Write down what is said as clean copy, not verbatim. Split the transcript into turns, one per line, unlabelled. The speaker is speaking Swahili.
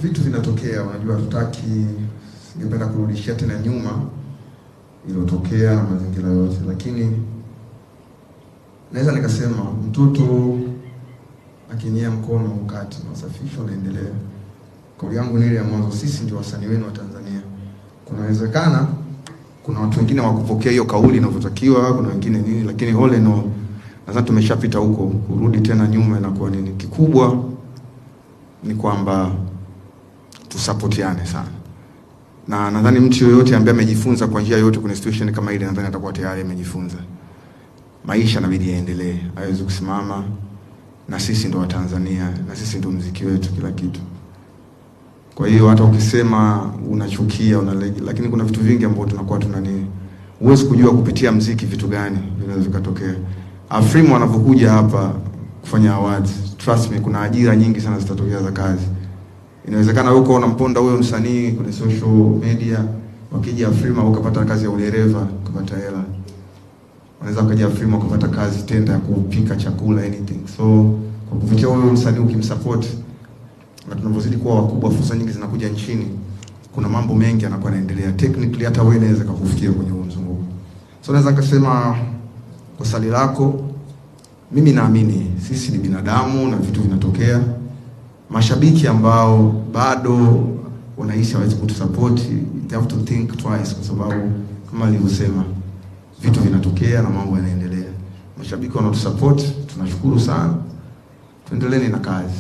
Vitu vinatokea, unajua tutaki, singependa kurudishia tena nyuma iliyotokea na mazingira yote, lakini naweza nikasema mtoto akinyea mkono ukati na usafisho unaendelea. Kauli yangu ni ile ya mwanzo, sisi ndio wasanii wenu wa Tanzania. Kunawezekana kuna watu wengine wakupokea hiyo kauli inavyotakiwa, kuna wengine nini, lakini hole no, nadhani tumeshapita huko, kurudi tena nyuma inakuwa nini. Kikubwa ni kwamba tusapotiane sana. Na nadhani mtu yoyote ambaye amejifunza kwa njia yoyote kwenye situation kama ile, nadhani atakuwa tayari amejifunza. Maisha inabidi yaendelee, haiwezi kusimama, na sisi ndo wa Tanzania, na sisi ndo muziki wetu, kila kitu. Kwa hiyo hata ukisema unachukia, lakini kuna vitu vingi ambavyo tunakuwa tunani, huwezi kujua kupitia muziki vitu gani vinaweza vikatokea. Afrimu wanapokuja hapa kufanya awards, trust me, kuna ajira nyingi sana zitatokea za kazi. Inawezekana wewe uko unamponda huyo msanii kwenye social media, wakija Afrima ukapata kazi ya udereva, ukapata hela. Unaweza kuja Afrima ukapata kazi tenda ya kupika chakula, anything. So kwa kupitia huyo msanii ukimsupport, na tunapozidi kuwa wakubwa, fursa nyingi zinakuja nchini. Kuna mambo mengi yanakuwa yanaendelea. Technically hata wewe unaweza kukufikia kwenye huo mzunguko. So naweza kusema kwa swali lako, mimi naamini sisi ni binadamu na vitu vinatokea. Mashabiki ambao bado wanaishi hawezi kutusupport, they have to think twice, kwa sababu kama nilivyosema, vitu vinatokea na mambo yanaendelea. Mashabiki wanaotusupport tunashukuru sana. Tuendeleeni na kazi.